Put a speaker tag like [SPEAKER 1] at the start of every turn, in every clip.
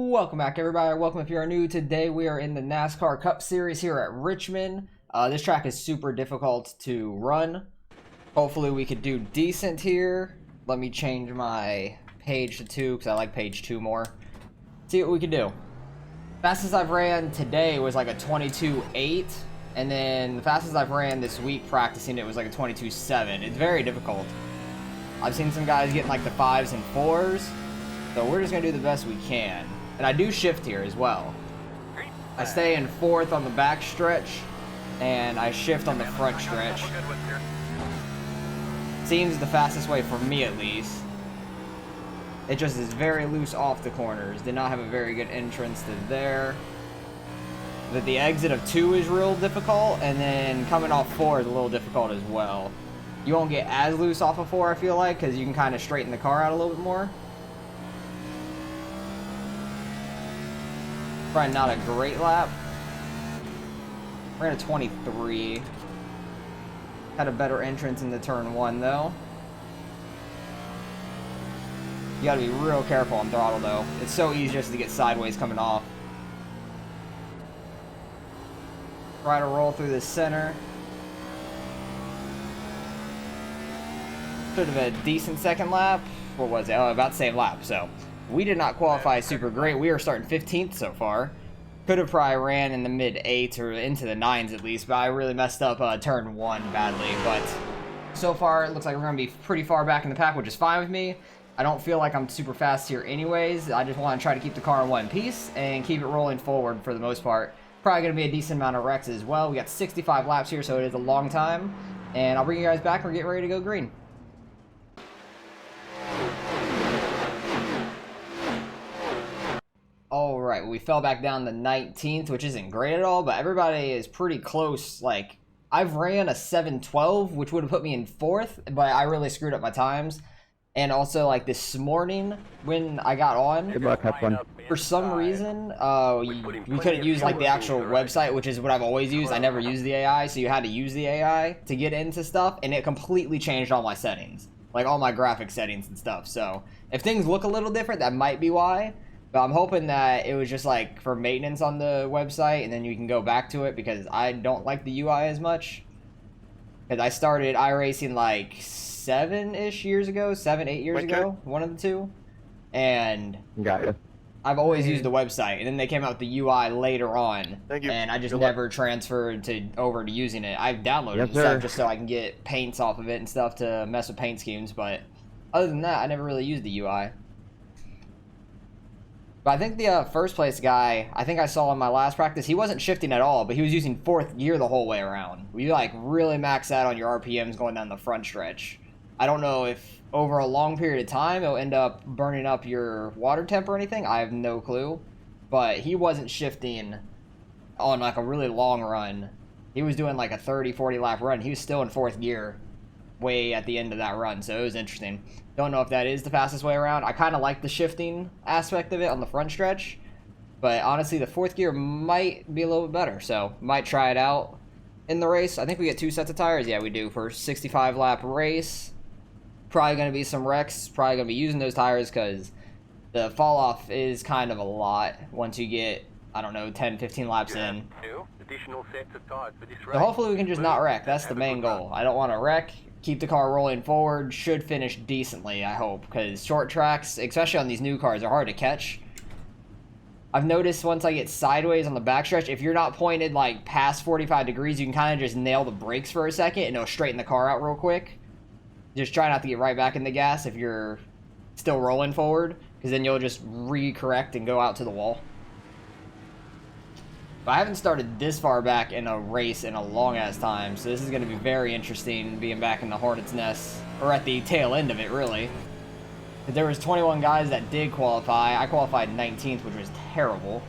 [SPEAKER 1] Welcome back, everybody. Welcome if you're new. Today we are in the NASCAR Cup Series here at Richmond. This track is super difficult to run. Hopefully we could do decent here. Let me change my page to 2 because I like page 2 more. See what we can do. Fastest I've ran today was like a 22.8, and then the fastest I've ran this week practicing it was like a 22.7. It's very difficult. I've seen some guys getting like the 5s and 4s, so we're just gonna do the best we can. And I do shift here as well. I stay in 4th on the back stretch, and I shift on the front stretch. Seems the fastest way for me, at least. It just is very loose off the corners. Did not have a very good entrance to there. But the exit of 2 is real difficult, and then coming off 4 is a little difficult as well. You won't get as loose off of 4, I feel like, because you can kind of straighten the car out a little bit more. Probably not a great lap. Ran a 23. Had a better entrance into turn 1 though. You gotta be real careful on throttle though. It's so easy just to get sideways coming off. Try to roll through the center. Should have a decent second lap. What was it? Oh, about the same lap, so. We did not qualify super great. We are starting 15th so far. Could have probably ran in the mid-8s or into the 9s at least, but I really messed up turn 1 badly. But so far, it looks like we're going to be pretty far back in the pack, which is fine with me. I don't feel like I'm super fast here anyways. I just want to try to keep the car in one piece and keep it rolling forward for the most part. Probably going to be a decent amount of wrecks as well. We got 65 laps here, so it is a long time. And I'll bring you guys back and we're getting ready to go green. Alright, we fell back down to 19th, which isn't great at all, but everybody is pretty close. Like, I've ran a 7:12, which would have put me in 4th, but I really screwed up my times. And also, like, this morning, when I got on,
[SPEAKER 2] good luck, have fun.
[SPEAKER 1] For some reason, we couldn't use, like, the actual website, which is what I've always used. I never used the AI, so you had to use the AI to get into stuff, and it completely changed all my settings. Like, all my graphic settings and stuff. So, if things look a little different, that might be why. But I'm hoping that it was just like for maintenance on the website and then you can go back to it because I don't like the UI as much. Because I started iRacing like 7-ish years ago, 7-8 years ago, one of the two. And
[SPEAKER 2] got you.
[SPEAKER 1] I've always used the website and then they came out with the UI later on.
[SPEAKER 2] Thank you.
[SPEAKER 1] And I just never transferred over to using it. I've downloaded stuff just so I can get paints off of it and stuff to mess with paint schemes. But other than that, I never really used the UI. But I think the first place guy, I think I saw in my last practice, he wasn't shifting at all, but he was using 4th gear the whole way around. You like really max out on your RPMs going down the front stretch. I don't know if over a long period of time it'll end up burning up your water temp or anything. I have no clue. But he wasn't shifting on like a really long run. He was doing like a 30-40 lap run. He was still in 4th gear way at the end of that run, so it was interesting. Don't know if that is the fastest way around. I kind of like the shifting aspect of it on the front stretch, but honestly the 4th gear might be a little bit better, so might try it out in the race. I think we get 2 sets of tires. Yeah, we do for a 65 lap race. Probably going to be some wrecks, probably going to be using those tires because the fall off is kind of a lot once you get, I don't know, 10-15 laps in. So hopefully we can just not wreck. That's the main goal. I don't want to wreck. Keep the car rolling forward. Should finish decently, I hope, because short tracks, especially on these new cars, are hard to catch. I've noticed once I get sideways on the backstretch, if you're not pointed like past 45 degrees, you can kind of just nail the brakes for a second and it'll straighten the car out real quick. Just try not to get right back in the gas if you're still rolling forward, because then you'll just re-correct and go out to the wall. But I haven't started this far back in a race in a long-ass time, so this is going to be very interesting being back in the Hornet's Nest, or at the tail end of it, really. But there was 21 guys that did qualify. I qualified 19th, which was terrible.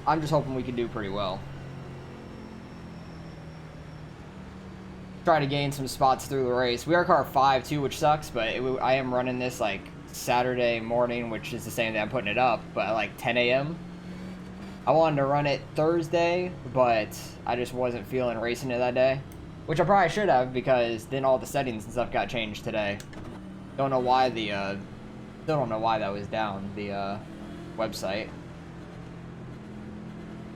[SPEAKER 1] I'm just hoping we can do pretty well. Try to gain some spots through the race. We are car 5 too, which sucks, but I am running this like Saturday morning, which is the same day I'm putting it up, but at like 10 a.m. I wanted to run it Thursday, but I just wasn't feeling racing it that day. Which I probably should have, because then all the settings and stuff got changed today. Don't know why the, still don't know why that was down. The, website.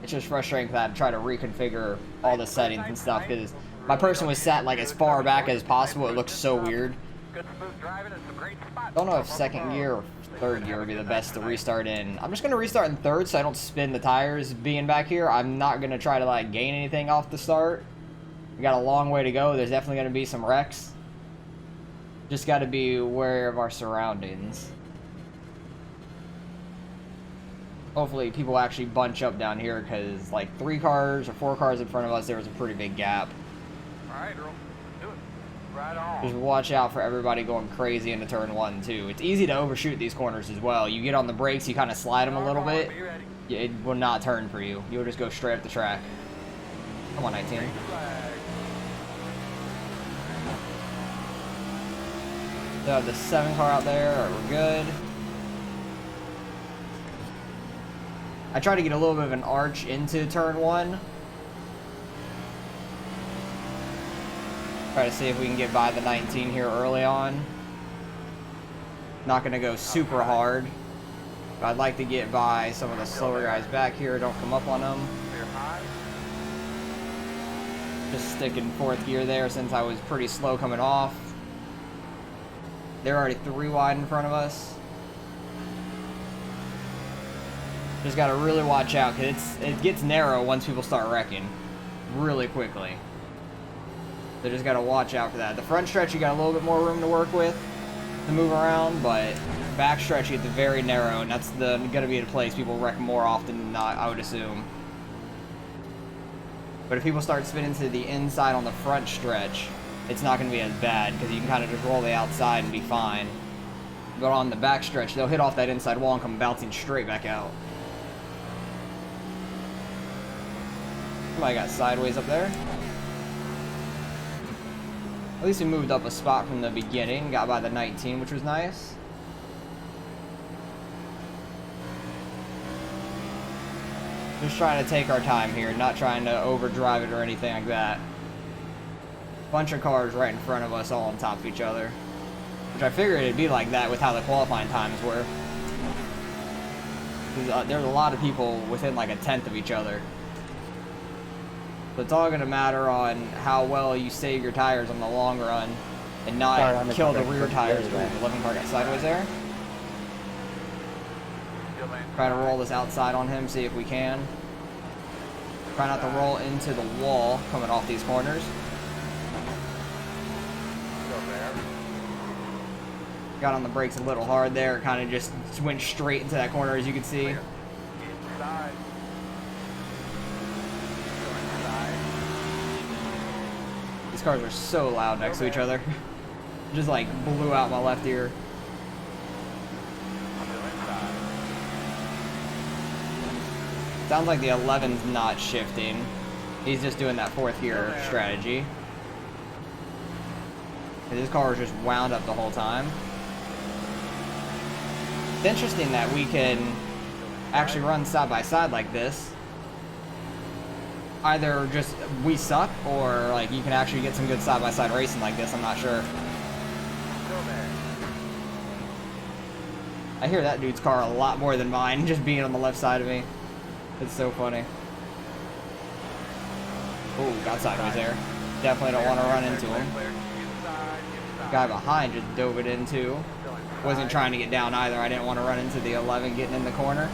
[SPEAKER 1] It's just frustrating for that to try to reconfigure all the settings and stuff, because my person was set like as far back as possible. It looks so weird. Don't know if second gear or third gear would be the best to restart in. I'm just going to restart in third so I don't spin the tires being back here. I'm not going to try to like gain anything off the start. We got a long way to go. There's definitely going to be some wrecks. Just got to be aware of our surroundings. Hopefully people actually bunch up down here, because like 3 cars or 4 cars in front of us, there was a pretty big gap.
[SPEAKER 2] Alright, Earl. Do it. Right on.
[SPEAKER 1] Just watch out for everybody going crazy into turn 1 too. It's easy to overshoot these corners as well. You get on the brakes, you kind of slide them a little bit. It will not turn for you. You'll just go straight up the track. Come on, 19. So the 7 car out there, alright, we're good. I try to get a little bit of an arch into turn 1. Try to see if we can get by the 19 here early on. Not going to go super hard. But I'd like to get by some of the slower guys back here. Don't come up on them. Just stick in 4th gear there since I was pretty slow coming off. They're already 3 wide in front of us. Just got to really watch out, because it gets narrow once people start wrecking really quickly. So just got to watch out for that. The front stretch, you got a little bit more room to work with to move around, but back stretch, you get very narrow, and that's going to be the place people wreck more often than not, I would assume. But if people start spinning to the inside on the front stretch, it's not going to be as bad, because you can kind of just roll the outside and be fine. But on the back stretch, they'll hit off that inside wall and come bouncing straight back out. Somebody got sideways up there. At least we moved up a spot from the beginning. Got by the 19, which was nice. Just trying to take our time here, not trying to overdrive it or anything like that. Bunch of cars right in front of us, all on top of each other. Which I figured it'd be like that with how the qualifying times were. There's a lot of people within like a tenth of each other. So it's all going to matter on how well you save your tires on the long run and not kill the rear tires. Ooh, the 11 car got sideways there. Try to roll this outside on him, see if we can. Try not to roll into the wall coming off these corners. Got on the brakes a little hard there, kind of just went straight into that corner, as you can see. These cars are so loud next to each other. Just like blew out my left ear. Sounds like the 11's not shifting. He's just doing that 4th gear strategy. And his car was just wound up the whole time. It's interesting that we can actually run side by side like this. Either just we suck, or like you can actually get some good side by side racing like this. I'm not sure. I hear that dude's car a lot more than mine, just being on the left side of me. It's so funny. Ooh, got sideways there. Definitely don't want to run into him. Guy behind just dove it into. Wasn't trying to get down either. I didn't want to run into the 11 getting in the corner.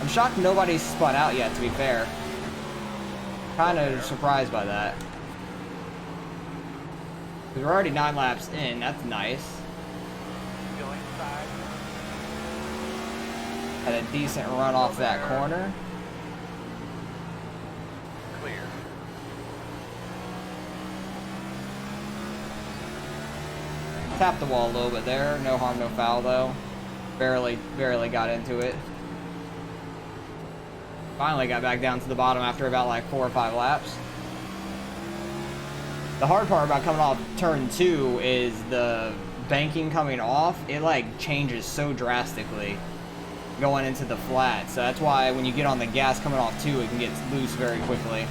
[SPEAKER 1] I'm shocked nobody's spun out yet, to be fair. Kind of surprised by that. We're already 9 laps in. That's nice. Had a decent run off that corner.
[SPEAKER 2] Clear.
[SPEAKER 1] Tapped the wall a little bit there. No harm, no foul though. Barely got into it. Finally got back down to the bottom after about like 4 or 5 laps. The hard part about coming off turn 2 is the banking coming off. It like changes so drastically going into the flat. So that's why when you get on the gas coming off 2, it can get loose very quickly.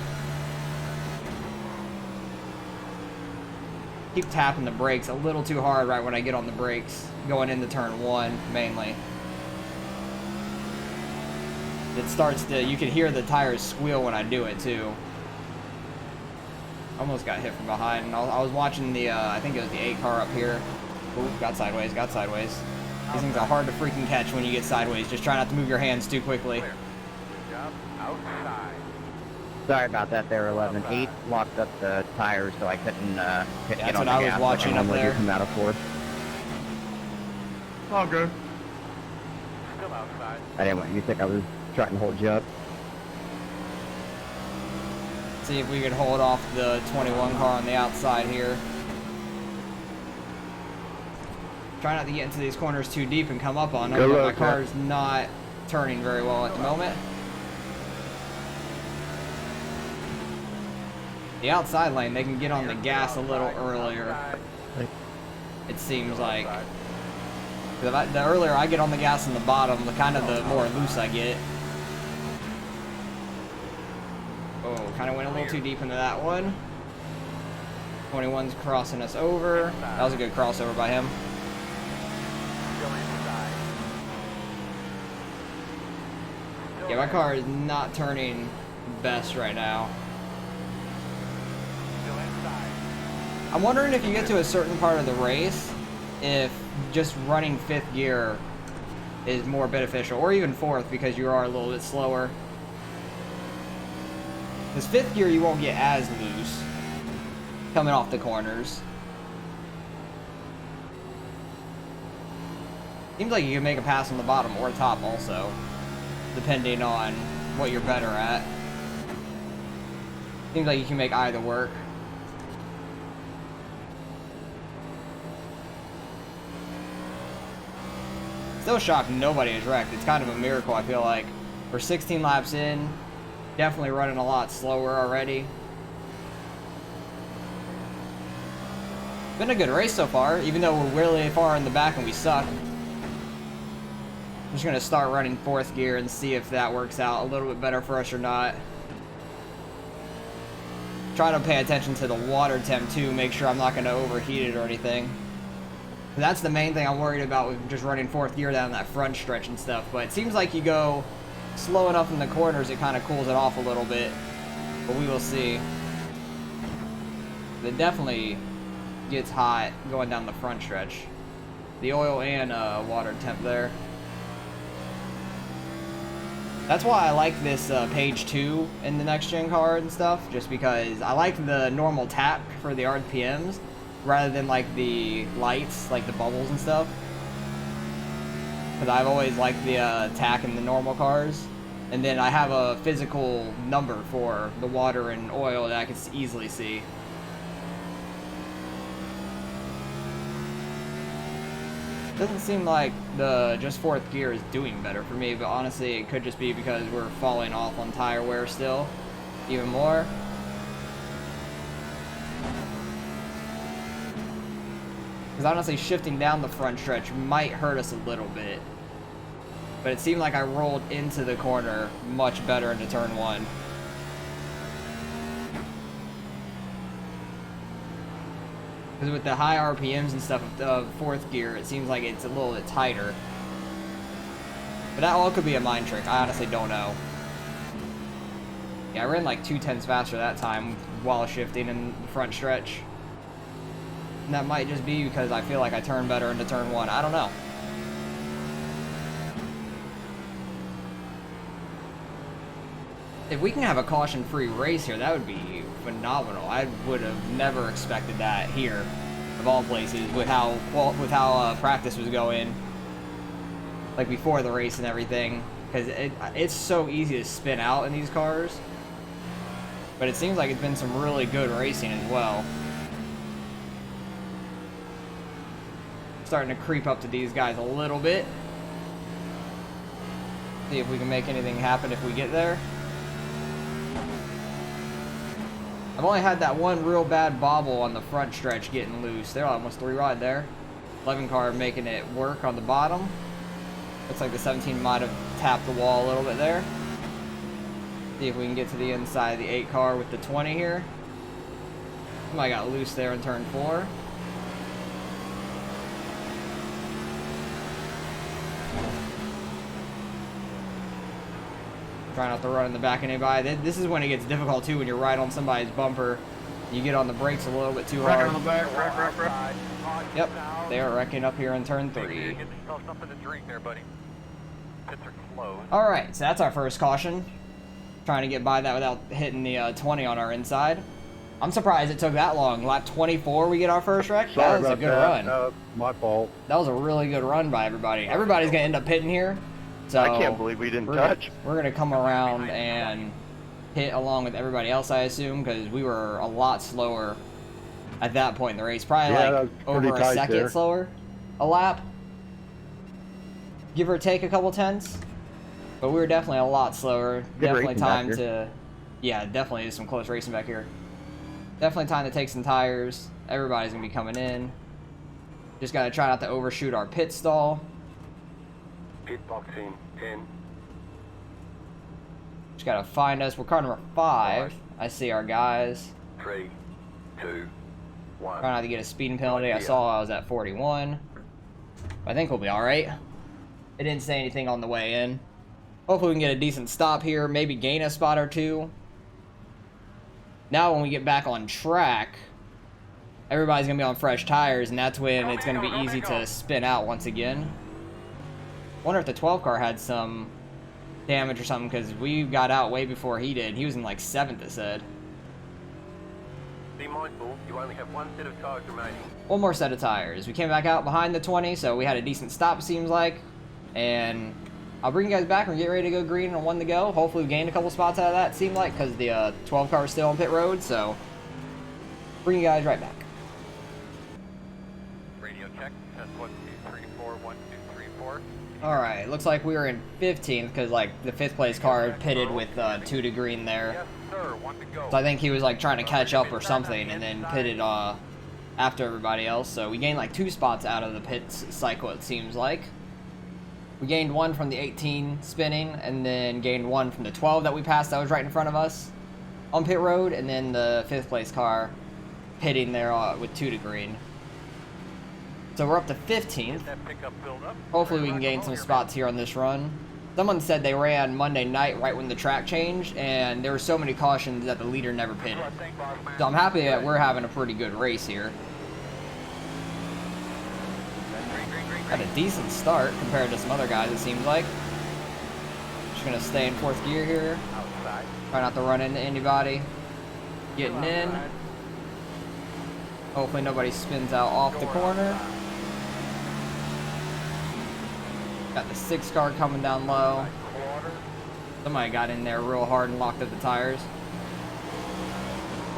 [SPEAKER 1] Keep tapping the brakes a little too hard right when I get on the brakes, going into turn 1 mainly. it starts to, you can hear the tires squeal when I do it too. Almost got hit from behind. I was watching the, I think it was the 8 car up here. Ooh, got sideways, got sideways. These things are hard to freaking catch when you get sideways. Just try not to move your hands too quickly.
[SPEAKER 2] Clear. Good job. Outside.
[SPEAKER 3] Sorry about that there, 11. 8 locked up the tires, so I couldn't get
[SPEAKER 1] That's
[SPEAKER 3] on
[SPEAKER 1] what
[SPEAKER 3] the
[SPEAKER 1] I was
[SPEAKER 3] gas
[SPEAKER 1] watching up there.
[SPEAKER 3] Come out of fourth.
[SPEAKER 4] All good.
[SPEAKER 2] Still outside.
[SPEAKER 3] I didn't want you to think I was trying to hold you up.
[SPEAKER 1] See if we can hold off the 21 car on the outside here. Try not to get into these corners too deep and come up on them, but my car's not turning very well at the moment. The outside lane, they can get on the gas a little earlier, it seems like. The earlier I get on the gas in the bottom, the more loose I get. Oh, kind of went a little too deep into that one. 21's crossing us over. That was a good crossover by him.
[SPEAKER 2] Still inside.
[SPEAKER 1] Yeah, my car is not turning best right now.
[SPEAKER 2] Still inside.
[SPEAKER 1] I'm wondering if you get to a certain part of the race, if just running 5th gear is more beneficial, or even 4th because you are a little bit slower. Because 5th gear you won't get as loose coming off the corners. Seems like you can make a pass on the bottom or top also, depending on what you're better at. Seems like you can make either work. Still shocked nobody is wrecked. It's kind of a miracle, I feel like. We're 16 laps in. Definitely running a lot slower already. Been a good race so far, even though we're really far in the back and we suck. I'm just going to start running 4th gear and see if that works out a little bit better for us or not. Try to pay attention to the water temp too, make sure I'm not going to overheat it or anything. That's the main thing I'm worried about with just running 4th gear down that front stretch and stuff. But it seems like you go slow enough in the corners, it kind of cools it off a little bit. But we will see. It definitely gets hot going down the front stretch. The oil and water temp there. That's why I like this page 2 in the next gen car and stuff, just because I like the normal tap for the RPMs rather than like the lights, like the bubbles and stuff. Because I've always liked the tack in the normal cars. And then I have a physical number for the water and oil that I can easily see. Doesn't seem like the just 4th gear is doing better for me, but honestly it could just be because we're falling off on tire wear still, even more. Because honestly shifting down the front stretch might hurt us a little bit. But it seemed like I rolled into the corner much better into turn 1. Because with the high RPMs and stuff of 4th gear, it seems like it's a little bit tighter. But that all could be a mind trick. I honestly don't know. Yeah, I ran like 2/10 faster that time while shifting in the front stretch. And that might just be because I feel like I turned better into turn 1. I don't know. If we can have a caution-free race here, that would be phenomenal. I would have never expected that here, of all places, with how practice was going, like before the race and everything. Because it's so easy to spin out in these cars, but it seems like it's been some really good racing as well. Starting to creep up to these guys a little bit. See if we can make anything happen if we get there. I've only had that one real bad bobble on the front stretch getting loose. They're almost 3 wide there. 11 car making it work on the bottom. Looks like the 17 might have tapped the wall a little bit there. See if we can get to the inside of the 8 car with the 20 here. Somebody got loose there in turn 4. Try not to run in the back of anybody. This is when it gets difficult too, when you're right on somebody's bumper. You get on the brakes a little bit too hard.
[SPEAKER 3] On the back, wreck.
[SPEAKER 1] Yep, they are wrecking up here in turn 3.
[SPEAKER 2] Get yourself something to drink there, buddy. Pits are closed.
[SPEAKER 1] Alright, so that's our first caution. Trying to get by that without hitting the 20 on our inside. I'm surprised it took that long. Lap 24 we get our first wreck. That was a good run.
[SPEAKER 4] My fault.
[SPEAKER 1] That was a really good run by everybody. Everybody's going to end up pitting here. So
[SPEAKER 4] I can't believe we didn't touch.
[SPEAKER 1] We're going to come around and hit along with everybody else, I assume, because we were a lot slower at that point in the race. Probably like over a second slower a lap. Give or take a couple tenths. But we were definitely a lot slower. Definitely time to... Yeah, definitely some close racing back here. Definitely time to take some tires. Everybody's going to be coming in. Just got to try not to overshoot our pit stall.
[SPEAKER 4] Pit boxing 10.
[SPEAKER 1] Just got to find us. We're car number 5. I see our guys.
[SPEAKER 4] 3, 2, 1.
[SPEAKER 1] Try not to get a speeding penalty. I saw I was at 41. I think we'll be alright. It didn't say anything on the way in. Hopefully we can get a decent stop here. Maybe gain a spot or two. Now when we get back on track, everybody's going to be on fresh tires, and that's when it's going to be easy to spin out once again. Wonder if the 12 car had some damage or something, because we got out way before he did. He was in like 7th, it said.
[SPEAKER 4] Be mindful, you only have one set of tires remaining.
[SPEAKER 1] One more set of tires. We came back out behind the 20, so we had a decent stop, it seems like. And I'll bring you guys back and get ready to go green and 1 to go. Hopefully we gained a couple spots out of that, it seemed like, because the 12 car was still on pit road, so bring you guys right back.
[SPEAKER 2] Radio check. Test 1, 2, 3, 4. 1, 2, 3, 4.
[SPEAKER 1] Alright, looks like we were in 15th, because like the 5th place car pitted with 2 to green there.
[SPEAKER 2] Yes, sir. 1 to go.
[SPEAKER 1] So I think he was like trying to catch up or something, and then pitted after everybody else. So we gained like 2 spots out of the pit cycle, it seems like. We gained 1 from the 18 spinning, and then gained 1 from the 12 that we passed that was right in front of us on pit road, and then the 5th place car pitting there with 2 to green. So we're up to 15th. Hopefully we can gain some spots here on this run. Someone said they ran Monday night right when the track changed, and there were so many cautions that the leader never pitted. So I'm happy that we're having a pretty good race here. Got a decent start compared to some other guys, it seems like. Just gonna stay in 4th gear here. Try not to run into anybody. Getting in. Hopefully nobody spins out off the corner. Got the 6 car coming down low. Somebody got in there real hard and locked up the tires.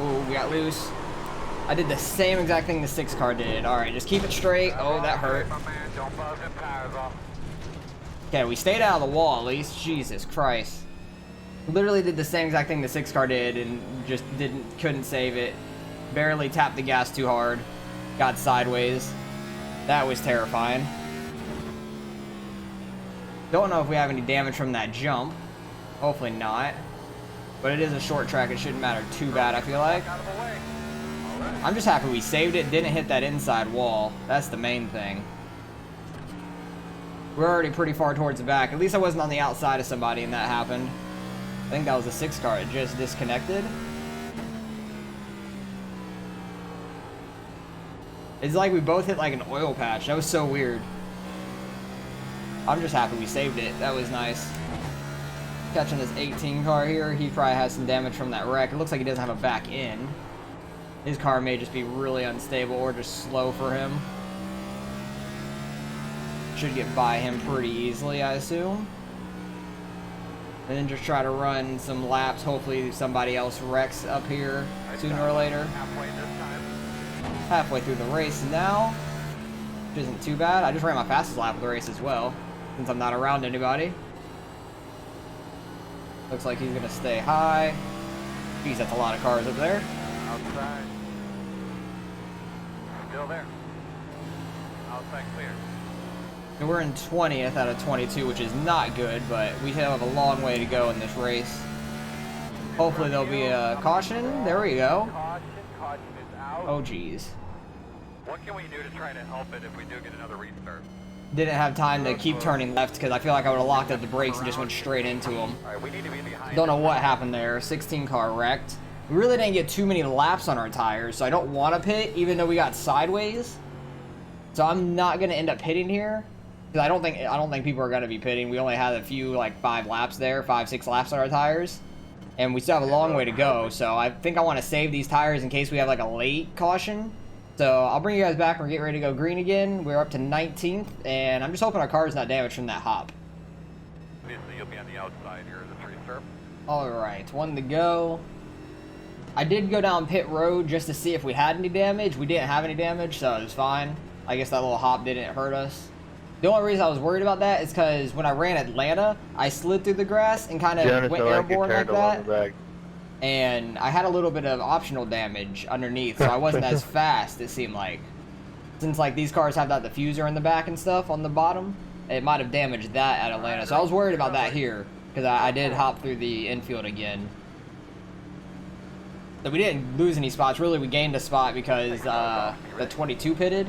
[SPEAKER 1] Ooh, we got loose. I did the same exact thing the 6 car did. Alright, just keep it straight. Oh, that hurt. Okay, we stayed out of the wall at least. Jesus Christ. Literally did the same exact thing the 6 car did and just couldn't save it. Barely tapped the gas too hard. Got sideways. That was terrifying. Don't know if we have any damage from that jump. Hopefully not. But it is a short track. It shouldn't matter too bad, I feel like. I'm just happy we saved it, didn't hit that inside wall. That's the main thing. We're already pretty far towards the back. At least I wasn't on the outside of somebody and that happened. I think that was the 6 car. It just disconnected. It's like we both hit like an oil patch. That was so weird. I'm just happy we saved it. That was nice. Catching this 18 car here. He probably has some damage from that wreck. It looks like he doesn't have a back end. His car may just be really unstable or just slow for him. Should get by him pretty easily, I assume. And then just try to run some laps. Hopefully somebody else wrecks up here sooner or later. Halfway through the race now. Which isn't too bad. I just ran my fastest lap of the race as well, since I'm not around anybody. Looks like he's going to stay high. Jeez, that's a lot of cars up there.
[SPEAKER 2] Outside. Still there. Outside clear.
[SPEAKER 1] And we're in 20th out of 22, which is not good, but we have a long way to go in this race. Hopefully there'll be a caution. There we go.
[SPEAKER 2] Caution is out.
[SPEAKER 1] Oh, geez.
[SPEAKER 2] What can we do to try to help it if we do get another restart?
[SPEAKER 1] Didn't have time to keep turning left because I feel like I would have locked up the brakes and just went straight into him.
[SPEAKER 2] All right, we need to be behind.
[SPEAKER 1] Don't know what happened there. 16 car wrecked. We really didn't get too many laps on our tires, so I don't want to pit, even though we got sideways. So I'm not gonna end up pitting here because I don't think people are gonna be pitting. We only had a few, like 5 laps there, 5-6 laps on our tires, and we still have a long way to go. So I think I want to save these tires in case we have like a late caution. So I'll bring you guys back when we get ready to go green again. We're up to 19th, and I'm just hoping our car's not damaged from that hop.
[SPEAKER 2] Obviously, you'll be on the outside here. The 3 sir.
[SPEAKER 1] All right, 1 to go. I did go down pit road just to see if we had any damage. We didn't have any damage, so it was fine. I guess that little hop didn't hurt us. The only reason I was worried about that is because when I ran Atlanta, I slid through the grass and kind of went airborne like that. And I had a little bit of optional damage underneath, so I wasn't as fast, it seemed like. Since like these cars have that diffuser in the back and stuff on the bottom, it might have damaged that at Atlanta. So I was worried about that here, because I did hop through the infield again. So we didn't lose any spots. Really, we gained a spot because the 22 pitted.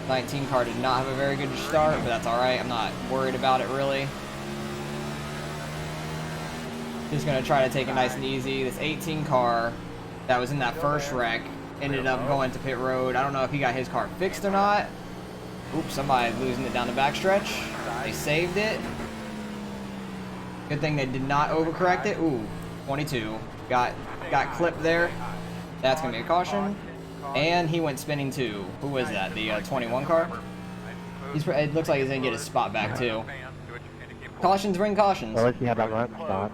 [SPEAKER 1] 19 car did not have a very good start, but that's alright. I'm not worried about it, really. Just going to try to take it nice and easy. This 18 car that was in that first wreck ended up going to pit road. I don't know if he got his car fixed or not. Oops, somebody losing it down the backstretch. They saved it. Good thing they did not overcorrect it. Ooh, 22. Got clipped there. That's going to be a caution. And he went spinning too. Who was that? The 21 car? It looks like he's going to get his spot back too. Cautions bring cautions.
[SPEAKER 3] Well, let's see how that runs. Stop.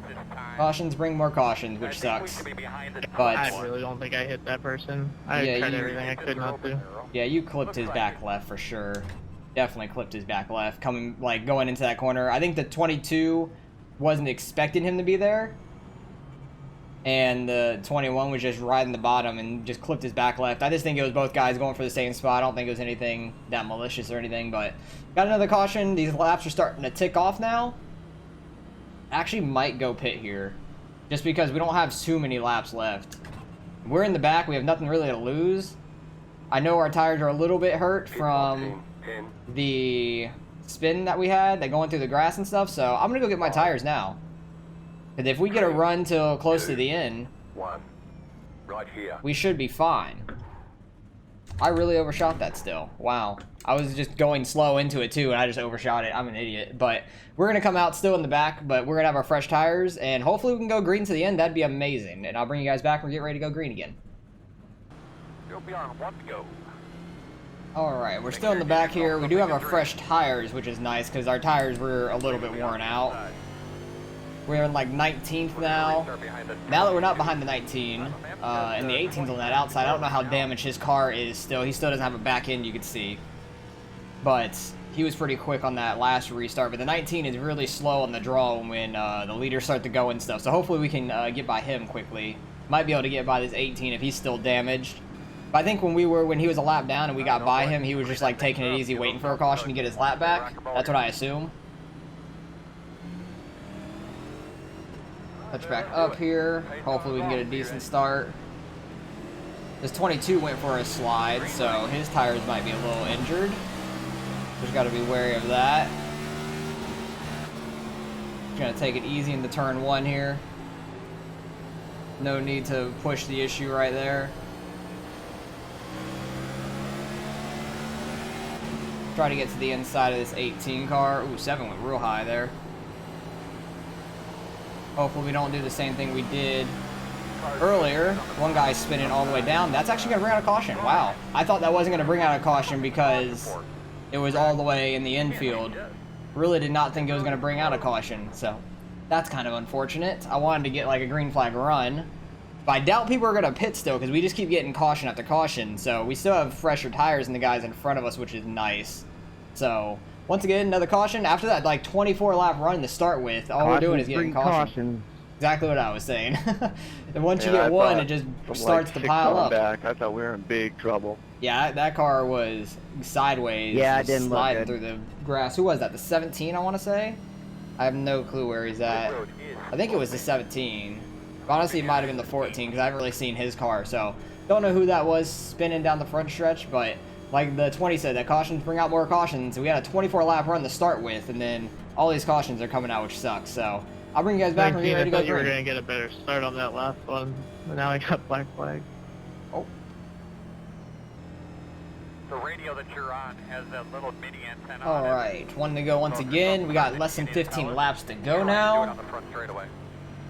[SPEAKER 1] Cautions bring more cautions, which sucks. But
[SPEAKER 5] I really don't think I hit that person. I tried everything I could not to.
[SPEAKER 1] yeah, you clipped his back left for sure. Definitely clipped his back left. Going into that corner. I think the 22 wasn't expecting him to be there. And the 21 was just riding the bottom and just clipped his back left. I just think it was both guys going for the same spot. I don't think it was anything that malicious or anything, but got another caution. These laps are starting to tick off now. Actually might go pit here just because we don't have too many laps left. We're in the back. We have nothing really to lose. I know our tires are a little bit hurt from the spin that we had, that going through the grass and stuff, so I'm going to go get my tires now. Because if we get a run till close to the end,
[SPEAKER 4] 1. Right here.
[SPEAKER 1] we should be fine. I really overshot that still. Wow. I was just going slow into it too, and I just overshot it. I'm an idiot. But we're going to come out still in the back, but we're going to have our fresh tires, and hopefully we can go green to the end. That'd be amazing. And I'll bring you guys back when we get ready to go green again.
[SPEAKER 2] You'll be on 1 to go.
[SPEAKER 1] Alright, we're still in the back here. We do have our fresh tires, which is nice, because our tires were a little bit worn out. We're in like 19th now. Now that we're not behind the 19, and the 18's on that outside, I don't know how damaged his car is still. He still doesn't have a back end, you can see. But he was pretty quick on that last restart. But the 19 is really slow on the draw when the leaders start to go and stuff. So hopefully we can get by him quickly. Might be able to get by this 18 if he's still damaged. But I think when he was a lap down and we got by him, he was just like taking it easy, waiting for a caution to get his lap back. That's what I assume. Touch back up here. Hopefully we can get a decent start. This 22 went for a slide, so his tires might be a little injured. Just got to be wary of that. Just gonna take it easy in the turn 1 here. No need to push the issue right there. Try to get to the inside of this 18 car. Ooh, 7 went real high there. Hopefully we don't do the same thing we did earlier. One guy's spinning all the way down. That's actually going to bring out a caution. Wow. I thought that wasn't going to bring out a caution because it was all the way in the infield. Really did not think it was going to bring out a caution. So that's kind of unfortunate. I wanted to get like a green flag run. But I doubt people are going to pit still because we just keep getting caution after caution. So we still have fresher tires than the guys in front of us, which is nice. So once again, another caution. After that, like 24 lap run to start with, all we're doing is getting caution. Exactly what I was saying. And once you get one, it just starts to pile up.
[SPEAKER 5] Back, I thought we were in big trouble.
[SPEAKER 1] Yeah, that car was sideways.
[SPEAKER 3] Yeah, it didn't look
[SPEAKER 1] sliding
[SPEAKER 3] good.
[SPEAKER 1] through the grass. Who was that? The 17, I want to say. I have no clue where he's at. I think it was the 17. Honestly, it might have been the 14 because I haven't really seen his car. So don't know who that was spinning down the front stretch, but Like the 20 said, that cautions bring out more cautions. We had a 24-lap run to start with, and then all these cautions are coming out, which sucks. So I'll bring you guys back and
[SPEAKER 5] 19,
[SPEAKER 1] get ready to
[SPEAKER 5] I
[SPEAKER 1] go
[SPEAKER 5] thought you were
[SPEAKER 1] green.
[SPEAKER 5] going to get a better start on that last one. But now I got black flag.
[SPEAKER 1] Oh,
[SPEAKER 2] The radio that you're on has that little mini antenna on
[SPEAKER 1] all
[SPEAKER 2] it.
[SPEAKER 1] right. One to go once again. We got less than 15 laps to go
[SPEAKER 2] Do it
[SPEAKER 1] now.
[SPEAKER 2] on the front straightaway.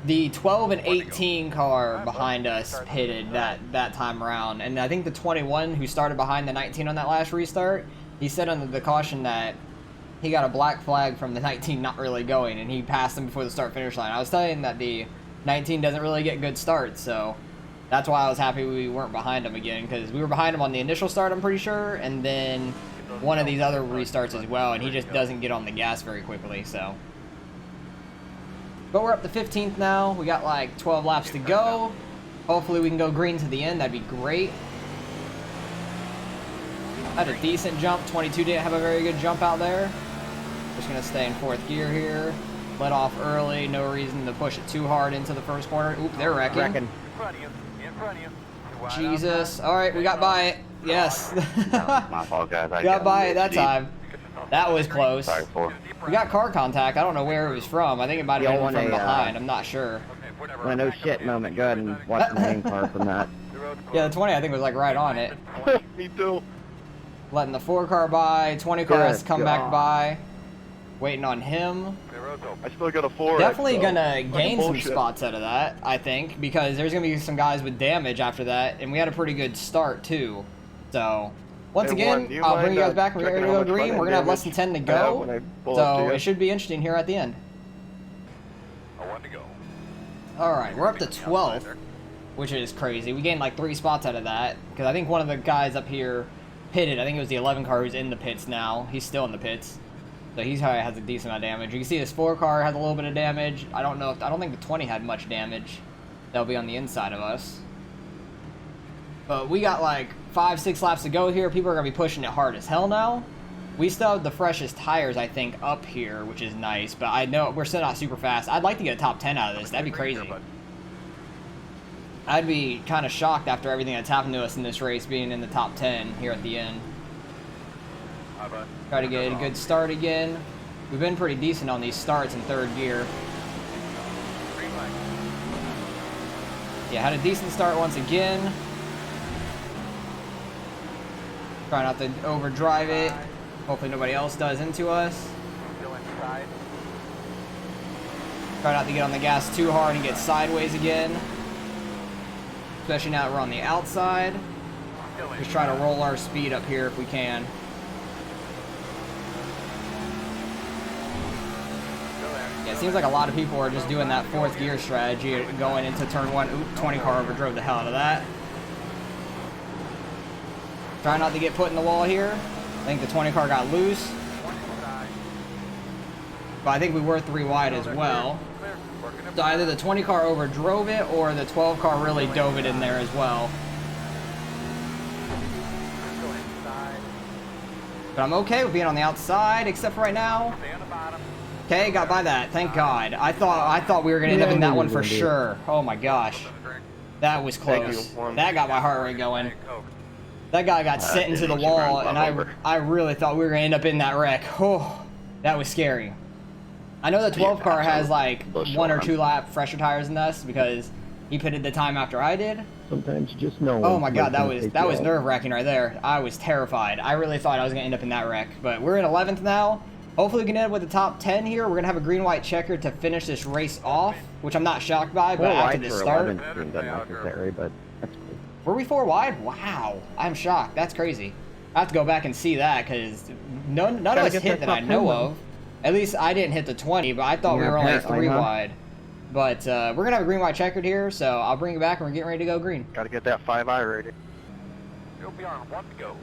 [SPEAKER 1] The 12 and 18 car behind us pitted that time around, and I think the 21 who started behind the 19 on that last restart, he said under the caution that he got a black flag from the 19 not really going, and he passed him before the start finish line. I was telling him that the 19 doesn't really get good starts, so that's why I was happy we weren't behind him again, because we were behind him on the initial start, I'm pretty sure, and then one of these other restarts as well, and he just doesn't get on the gas very quickly, so. But we're up to 15th now. We got like 12 laps to go. Hopefully we can go green to the end. That'd be great. Had a decent jump. 22 didn't have a very good jump out there. Just going to stay in 4th gear here. Let off early. No reason to push it too hard into the first corner. Oop, they're wrecking.
[SPEAKER 3] Wrecking.
[SPEAKER 2] In front of you. In front of you. Wide
[SPEAKER 1] Jesus. All right, we got by it. Yes.
[SPEAKER 3] My fault, guys. I
[SPEAKER 1] Got by it that time. That was close.
[SPEAKER 3] Sorry for.
[SPEAKER 1] We got car contact. I don't know where it was from. I think it might have been from behind. I'm not sure.
[SPEAKER 3] Well, no shit moment. Go ahead and watch the main car from that.
[SPEAKER 1] Yeah, the 20 I think was like right on it.
[SPEAKER 5] Me too.
[SPEAKER 1] Letting the 4 car by. 20 car has to come back by. Waiting on him.
[SPEAKER 6] I still got a 4.
[SPEAKER 1] Definitely gonna gain some spots out of that, I think, because there's gonna be some guys with damage after that, and we had a pretty good start too. So once
[SPEAKER 6] Hey,
[SPEAKER 1] again,
[SPEAKER 6] Warren, do you
[SPEAKER 1] I'll bring
[SPEAKER 6] mind,
[SPEAKER 1] you guys back. We're
[SPEAKER 6] checking
[SPEAKER 1] ready to
[SPEAKER 6] how
[SPEAKER 1] go
[SPEAKER 6] much
[SPEAKER 1] green.
[SPEAKER 6] front
[SPEAKER 1] We're gonna have less than 10 to
[SPEAKER 6] damage I have
[SPEAKER 1] go,
[SPEAKER 6] when I pull up to
[SPEAKER 1] so
[SPEAKER 6] you?
[SPEAKER 1] it should be interesting here at the end.
[SPEAKER 2] I want to go.
[SPEAKER 1] All right, we're up to 12th, which is crazy. We gained like 3 spots out of that because I think one of the guys up here pitted. I think it was the 11 car who's in the pits now. He's still in the pits. So he's has a decent amount of damage. You can see this 4 car has a little bit of damage. I don't think the 20 had much damage. That'll be on the inside of us. But we got like 5-6 laps to go here. People are gonna be pushing it hard as hell now. We still have the freshest tires, I think, up here, which is nice. But I know we're still not super fast. I'd like to get a top 10 out of this. That'd be crazy. I'd be kind of shocked after everything that's happened to us in this race, being in the top 10 here at the end. Try to get a good start again. We've been pretty decent on these starts in 3rd gear. Yeah, had a decent start once again. Try not to overdrive it. Hopefully nobody else does into us.
[SPEAKER 2] Still inside.
[SPEAKER 1] Try not to get on the gas too hard and get sideways again. Especially now that we're on the outside. Just try to roll our speed up here if we can. Yeah, it seems like a lot of people are just doing that 4th gear strategy going into turn 1. Oop, 20 car overdrove the hell out of that. Try not to get put in the wall here. I think the 20 car got loose. But I think we were 3 wide as well. So either the 20 car overdrove it or the 12 car really dove it in there as well. But I'm okay with being on the outside, except for right now. Okay, got by that. Thank God. I thought we were gonna end up in that one for sure. Oh my gosh, that was close. That got my heart rate going. That guy got sent into the wall, and I really thought we were gonna end up in that wreck. Oh, that was scary. I know the 12 car has like 1 or 2 lap fresher tires than us because he pitted the time after I did.
[SPEAKER 3] Sometimes you just know.
[SPEAKER 1] Oh my God, that was nerve-wracking right there. I was terrified. I really thought I was gonna end up in that wreck. But we're in 11th now. Hopefully we can end up with the top 10 here. We're gonna have a green-white checker to finish this race off, which I'm not shocked by. But after this start,
[SPEAKER 3] Necessary, but that's cool.
[SPEAKER 1] were we 4 wide? Wow, I'm shocked. That's crazy. I have to go back and see that because none of us hit that I know of. At least I didn't hit the 20, but I thought we were only 3 wide. But we're going to have a green-white checkered here, so I'll bring it back and we're getting ready to go green.
[SPEAKER 6] Gotta get that 5i ready.
[SPEAKER 2] You'll be on 1 to go.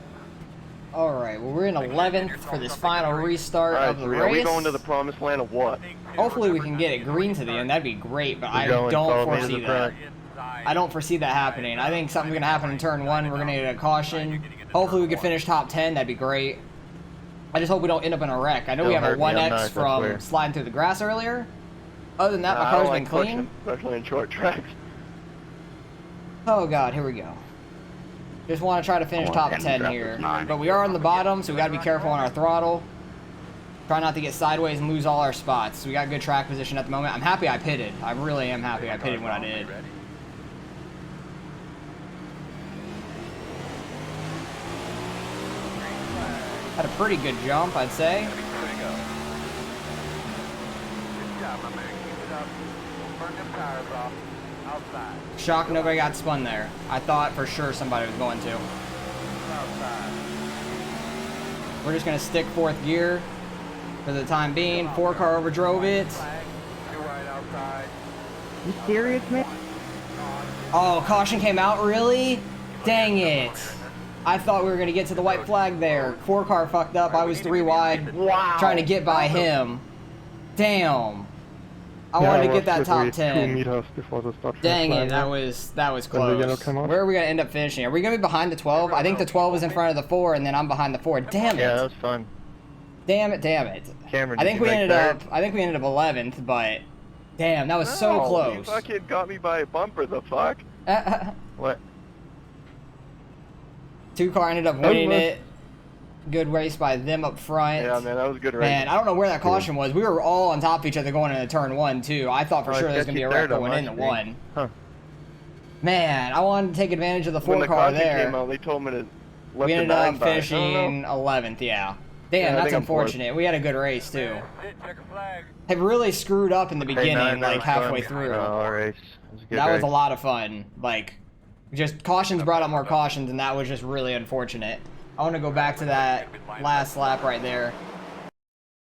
[SPEAKER 1] All right, well, we're in 11th for this final restart
[SPEAKER 6] Alright,
[SPEAKER 1] of the
[SPEAKER 6] so
[SPEAKER 1] race.
[SPEAKER 6] are we going to the promised land of what?
[SPEAKER 1] Hopefully we can get it green to the end. That'd be great, but I
[SPEAKER 6] We're going,
[SPEAKER 1] don't
[SPEAKER 6] follow me to
[SPEAKER 1] foresee
[SPEAKER 6] the
[SPEAKER 1] that.
[SPEAKER 6] front.
[SPEAKER 1] I don't foresee that happening. I think something's going to happen in turn 1. We're going to get a caution. Hopefully we could finish top 10. That'd be great. I just hope we don't end up in a wreck. I know we have a 1X from sliding through the grass earlier. Other than that, my car's been clean.
[SPEAKER 6] Especially in short tracks.
[SPEAKER 1] Oh God, here we go. Just want to try to finish
[SPEAKER 3] want
[SPEAKER 1] top
[SPEAKER 3] them to
[SPEAKER 1] 10
[SPEAKER 3] drop
[SPEAKER 1] here.
[SPEAKER 3] this 9.
[SPEAKER 1] But we are on the bottom, so we got to be careful on our throttle. Try not to get sideways and lose all our spots. We got good track position at the moment. I'm happy I pitted. I really am happy I pitted when I did. Had a pretty good jump, I'd say.
[SPEAKER 2] Good job, my man. Keep it up. Don't burn them tires off. Outside.
[SPEAKER 1] Shocked nobody got spun there. I thought for sure somebody was going to.
[SPEAKER 2] Outside.
[SPEAKER 1] We're just going to stick 4th gear for the time being. 4-car overdrove it.
[SPEAKER 2] Flag. You're right outside.
[SPEAKER 3] You serious, man?
[SPEAKER 1] Oh, caution came out, really? Dang it. I thought we were going to get to the white flag there. 4-car fucked up. I was 3 wide, trying to get by him. Damn. I wanted to get that top 10. Dang it, that was close. Where are we going to end up finishing? Are we going to be behind the 12? I think the 12 was in front of the 4, and then I'm behind the 4. Damn
[SPEAKER 5] Yeah, that
[SPEAKER 1] it.
[SPEAKER 5] was fun.
[SPEAKER 1] Damn it, damn it.
[SPEAKER 5] Cameron,
[SPEAKER 1] I think
[SPEAKER 5] did you
[SPEAKER 1] we
[SPEAKER 5] make
[SPEAKER 1] ended
[SPEAKER 5] third?
[SPEAKER 1] up 11th, but damn, that was so
[SPEAKER 6] No,
[SPEAKER 1] close.
[SPEAKER 6] You fucking got me by a bumper, the fuck?
[SPEAKER 5] What?
[SPEAKER 1] 2-car ended up winning it. Good race by them up front.
[SPEAKER 6] Yeah, man, that was a good race.
[SPEAKER 1] Man, I don't know where that caution was. We were all on top of each other going into turn 1, too. I thought for
[SPEAKER 5] Oh,
[SPEAKER 1] sure there was
[SPEAKER 5] catch
[SPEAKER 1] going to be
[SPEAKER 5] you
[SPEAKER 1] a wreck
[SPEAKER 5] third on
[SPEAKER 1] going
[SPEAKER 5] my
[SPEAKER 1] into
[SPEAKER 5] screen.
[SPEAKER 1] 1.
[SPEAKER 5] Huh.
[SPEAKER 1] Man, I wanted to take advantage of the
[SPEAKER 6] when the
[SPEAKER 1] 4-car
[SPEAKER 6] caution
[SPEAKER 1] there.
[SPEAKER 6] came out, they told me to let
[SPEAKER 1] We
[SPEAKER 6] the
[SPEAKER 1] ended
[SPEAKER 6] 9
[SPEAKER 1] up
[SPEAKER 6] by. I don't
[SPEAKER 1] finishing
[SPEAKER 6] know.
[SPEAKER 1] 11th, yeah.
[SPEAKER 6] Yeah,
[SPEAKER 1] Damn,
[SPEAKER 6] I
[SPEAKER 1] that's
[SPEAKER 6] think I'm fourth.
[SPEAKER 1] unfortunate. We had a good race, too.
[SPEAKER 2] Sit, check a flag.
[SPEAKER 1] It really screwed up in the
[SPEAKER 5] Hey,
[SPEAKER 1] beginning,
[SPEAKER 5] nine, that
[SPEAKER 1] like
[SPEAKER 5] was
[SPEAKER 1] halfway
[SPEAKER 5] fun.
[SPEAKER 1] through.
[SPEAKER 5] Oh, race. It was a good
[SPEAKER 1] That was
[SPEAKER 5] race.
[SPEAKER 1] a lot of fun. Like, just cautions brought up more cautions, and that was just really unfortunate. I want to go back to that last lap right there.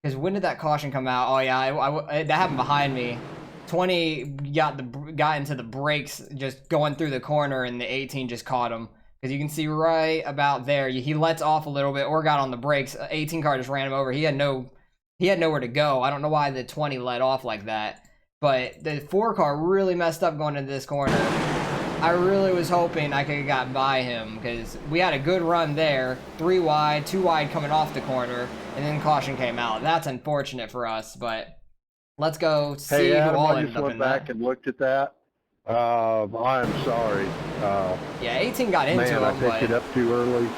[SPEAKER 1] Because when did that caution come out? Oh, yeah, that happened behind me. 20 got into the brakes just going through the corner, and the 18 just caught him. Because you can see right about there, he lets off a little bit or got on the brakes. 18 car just ran him over. He had nowhere to go. I don't know why the 20 let off like that. But the 4 car really messed up going into this corner. I really was hoping I could have got by him because we had a good run there. 3 wide, 2 wide coming off the corner, and then caution came out. That's unfortunate for us, but let's go see
[SPEAKER 7] Hey,
[SPEAKER 1] who
[SPEAKER 7] Adam,
[SPEAKER 1] all
[SPEAKER 7] I
[SPEAKER 1] ended
[SPEAKER 7] just
[SPEAKER 1] up
[SPEAKER 7] went
[SPEAKER 1] in
[SPEAKER 7] back
[SPEAKER 1] that.
[SPEAKER 7] and looked at that. I'm sorry.
[SPEAKER 1] Yeah, 18 got into
[SPEAKER 7] Man,
[SPEAKER 1] him,
[SPEAKER 7] I
[SPEAKER 1] but
[SPEAKER 7] picked it up too early.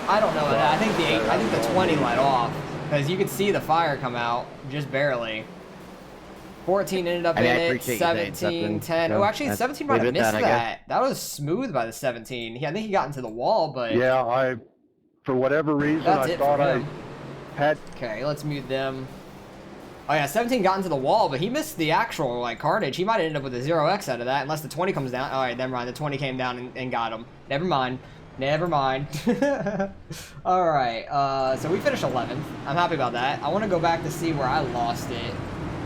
[SPEAKER 1] I don't know. I think the 20 let off because you could see the fire come out just barely. 14 ended up
[SPEAKER 3] I mean, I
[SPEAKER 1] in it.
[SPEAKER 3] appreciate you saying
[SPEAKER 1] 17,
[SPEAKER 3] something.
[SPEAKER 1] 10.
[SPEAKER 3] So
[SPEAKER 1] Oh, actually,
[SPEAKER 3] that's-
[SPEAKER 1] 17 might have
[SPEAKER 3] leave it
[SPEAKER 1] missed
[SPEAKER 3] at that, I
[SPEAKER 1] that. That was smooth by the 17. I think he got into the wall, but
[SPEAKER 7] Yeah, for whatever reason,
[SPEAKER 1] that's
[SPEAKER 7] I
[SPEAKER 1] it
[SPEAKER 7] thought
[SPEAKER 1] for
[SPEAKER 7] I
[SPEAKER 1] him.
[SPEAKER 7] had.
[SPEAKER 1] Okay, let's mute them. Oh yeah, 17 got into the wall, but he missed the actual like carnage. He might have ended up with a 0x out of that, unless the 20 comes down. All right, never mind. The 20 came down and got him. Never mind. Never mind. All right, so we finished 11th. I'm happy about that. I want to go back to see where I lost it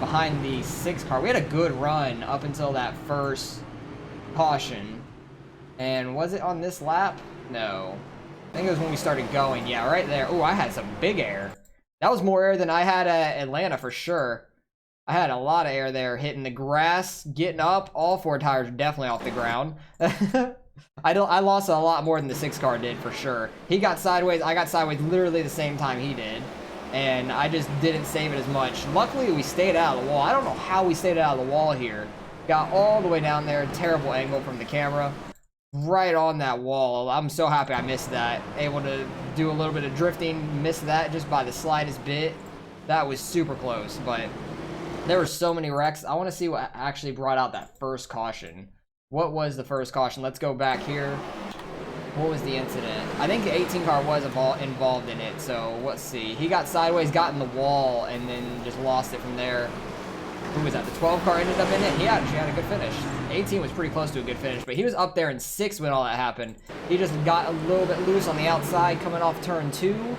[SPEAKER 1] behind the 6 car. We had a good run up until that first caution. And was it on this lap? No. I think it was when we started going. Yeah, right there. Oh, I had some big air. That was more air than I had at Atlanta for sure. I had a lot of air there hitting the grass, getting up. All 4 tires are definitely off the ground. I lost a lot more than the 6 car did for sure. He got sideways. I got sideways literally the same time he did. And I just didn't save it as much. Luckily, we stayed out of the wall. I don't know how we stayed out of the wall here. Got all the way down there. Terrible angle from the camera. Right on that wall. I'm so happy I missed that. Able to do a little bit of drifting. Missed that just by the slightest bit. That was super close. But there were so many wrecks. I want to see what actually brought out that first caution. What was the first caution? Let's go back here. What was the incident? I think the 18 car was involved in it, so let's see. He got sideways, got in the wall, and then just lost it from there. Who was that? The 12 car ended up in it? He actually had a good finish. 18 was pretty close to a good finish, but he was up there in 6 when all that happened. He just got a little bit loose on the outside coming off turn 2.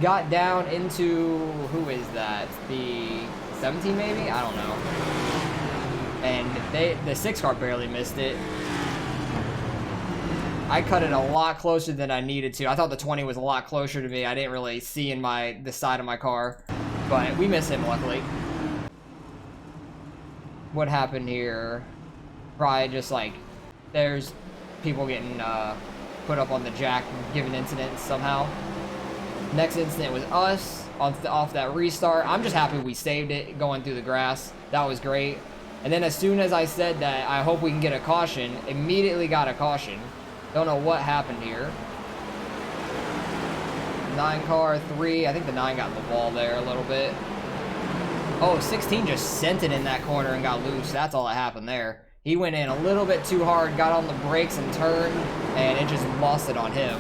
[SPEAKER 1] Got down into, who is that? The 17 maybe? I don't know. And the 6 car barely missed it. I cut it a lot closer than I needed to. I thought the 20 was a lot closer to me. I didn't really see in the side of my car, but we missed him luckily. What happened here? Probably just like there's people getting put up on the jack given incidents somehow. Next incident was us off that restart. I'm just happy we saved it going through the grass. That was great. And then as soon as I said that I hope we can get a caution, immediately got a caution. Don't know what happened here. 9 car, 3. I think the 9 got in the wall there a little bit. Oh, 16 just sent it in that corner and got loose. That's all that happened there. He went in a little bit too hard, got on the brakes and turned, and it just lost it on him.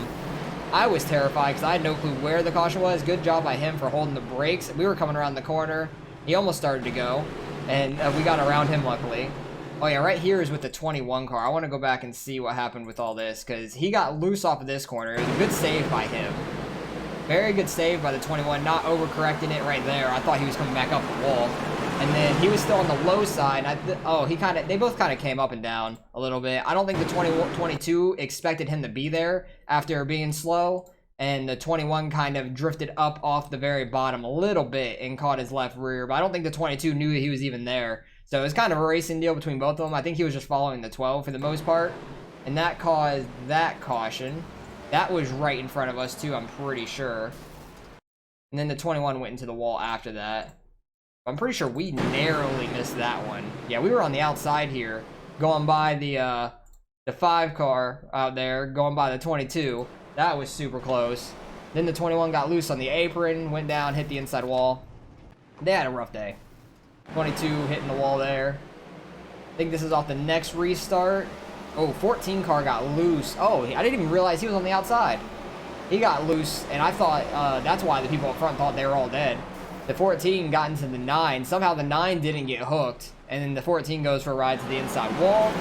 [SPEAKER 1] I was terrified because I had no clue where the caution was. Good job by him for holding the brakes. We were coming around the corner. He almost started to go, and we got around him luckily. Oh yeah, right here is with the 21 car. I want to go back and see what happened with all this because he got loose off of this corner. It was a good save by him. Very good save by the 21, not overcorrecting it right there. I thought he was coming back up the wall. And then he was still on the low side. They both kind of came up and down a little bit. I don't think the 22 expected him to be there after being slow. And the 21 kind of drifted up off the very bottom a little bit and caught his left rear. But I don't think the 22 knew that he was even there. So it was kind of a racing deal between both of them. I think he was just following the 12 for the most part. And that caused that caution. That was right in front of us too, I'm pretty sure. And then the 21 went into the wall after that. I'm pretty sure we narrowly missed that one. Yeah, we were on the outside here, going by the 5 car out there, going by the 22. That was super close. Then the 21 got loose on the apron, went down, hit the inside wall. They had a rough day. 22 hitting the wall there. I think this is off the next restart. Oh, 14 car got loose. Oh, I didn't even realize he was on the outside. He got loose, and I thought that's why the people up front thought they were all dead. The 14 got into the 9. Somehow the 9 didn't get hooked, and then the 14 goes for a ride to the inside wall.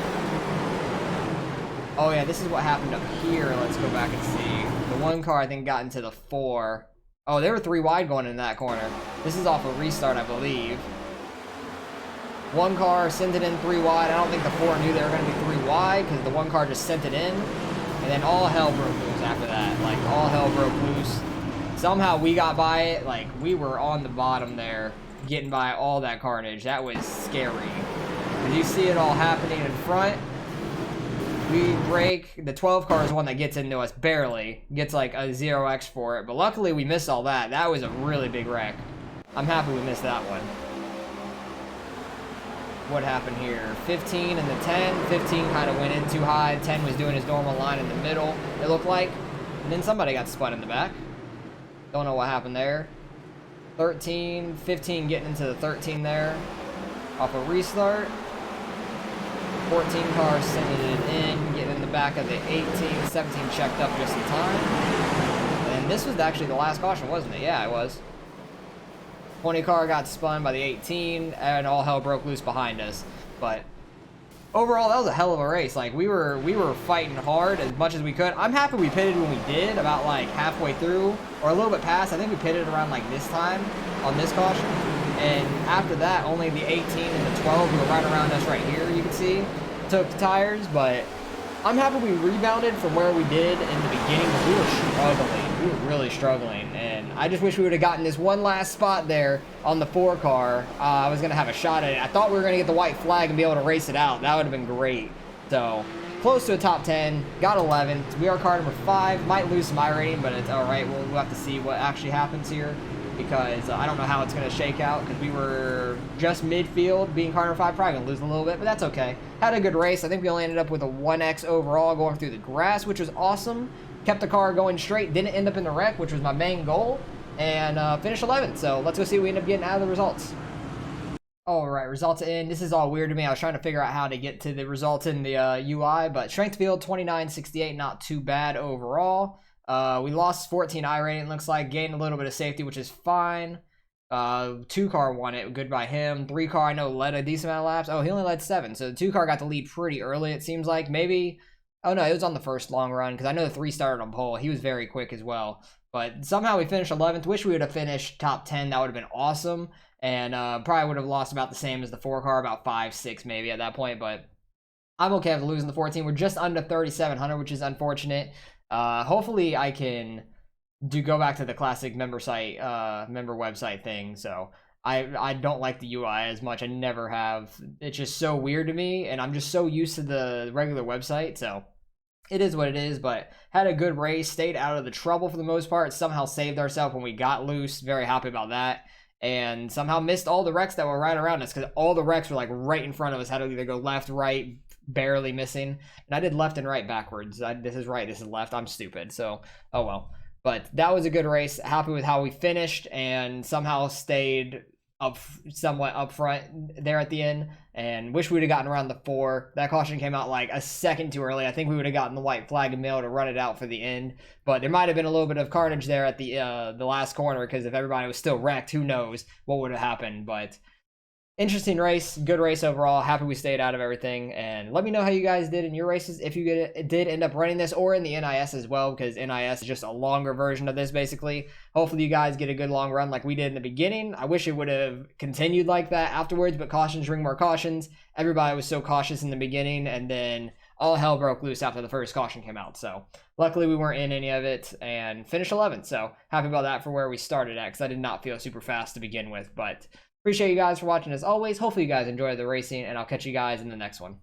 [SPEAKER 1] Oh yeah, this is what happened up here. Let's go back and see. The 1 car, I think, got into the 4. Oh, they were 3 wide going in that corner. This is off a restart, I believe. 1 car sent it in 3 wide. I don't think the 4 knew they were going to be 3 wide because the 1 car just sent it in. And then all hell broke loose after that. Like, all hell broke loose. Somehow we got by it. Like, we were on the bottom there, getting by all that carnage. That was scary. As you see it all happening in front, we break. The 12 car is one that gets into us barely. Gets like a 0x for it. But luckily we missed all that. That was a really big wreck. I'm happy we missed that one. What happened here? 15 and the 10. 15 kind of went in too high. 10 was doing his normal line in the middle, it looked like. And then somebody got spun in the back. Don't know what happened there. 13, 15 getting into the 13 there. Off a restart. 14 cars sending it in, getting in the back of the 18. 17 checked up just in time. And this was actually the last caution, wasn't it? Yeah, it was. 20 car got spun by the 18, and all hell broke loose behind us. But overall, that was a hell of a race. Like, we were fighting hard as much as we could. I'm happy we pitted when we did, about like halfway through, or a little bit past. I think we pitted around like this time on this caution. And after that, only the 18 and the 12 who were right around us right here, you can see, took the tires. But I'm happy we rebounded from where we did in the beginning, because we were struggling. We were really struggling, and I just wish we would have gotten this one last spot there on the 4 car. I was going to have a shot at it. I thought we were going to get the white flag and be able to race it out. That would have been great. So, close to a top 10, got 11th. We are car number 5. Might lose some iRating, but it's alright. We'll have to see what actually happens here, because I don't know how it's going to shake out, because we were just midfield, being car number 5, probably going to lose a little bit, but that's okay. Had a good race. I think we only ended up with a 1x overall going through the grass, which was awesome. Kept the car going straight, didn't end up in the wreck, which was my main goal, and finished 11th. So let's go see what we end up getting out of the results. Alright, results in. This is all weird to me. I was trying to figure out how to get to the results in the UI, but strength field 29.68, not too bad overall. We lost 14 iRating, looks like. Gained a little bit of safety, which is fine. 2 car won it, good by him. 3 car, I know, led a decent amount of laps. Oh, he only led 7, so the 2 car got the lead pretty early, it seems like. Maybe, oh no, it was on the first long run, because I know the 3 started on pole. He was very quick as well. But somehow we finished 11th. Wish we would have finished top 10. That would have been awesome. And probably would have lost about the same as the 4 car, about 5, 6 maybe at that point. But I'm okay with losing the 14. We're just under 3,700, which is unfortunate. Hopefully I can go back to the classic member site, member website thing. So I don't like the UI as much. I never have. It's just so weird to me, and I'm just so used to the regular website. So it is what it is, but had a good race, stayed out of the trouble for the most part, somehow saved ourselves when we got loose. Very happy about that. And somehow missed all the wrecks that were right around us, because all the wrecks were like right in front of us. Had to either go left, right, barely missing. And I did left and right backwards. This is right, this is left. I'm stupid. So, oh well. But that was a good race. Happy with how we finished and somehow stayed somewhat up front there at the end, and wish we would have gotten around the 4. That caution came out like a second too early. I think we would have gotten the white flag and mail to run it out for the end, but there might have been a little bit of carnage there at the last corner, because if everybody was still wrecked, who knows what would have happened. But interesting race, good race overall. Happy we stayed out of everything, and let me know how you guys did in your races, if you did end up running this, or in the NIS as well, because NIS is just a longer version of this basically. Hopefully you guys get a good long run like we did in the beginning. I wish it would have continued like that afterwards, but cautions bring more cautions. Everybody was so cautious in the beginning, and then all hell broke loose after the first caution came out. So luckily we weren't in any of it and finished 11th. So happy about that for where we started at, because I did not feel super fast to begin with. But appreciate you guys for watching as always. Hopefully you guys enjoyed the racing, and I'll catch you guys in the next one.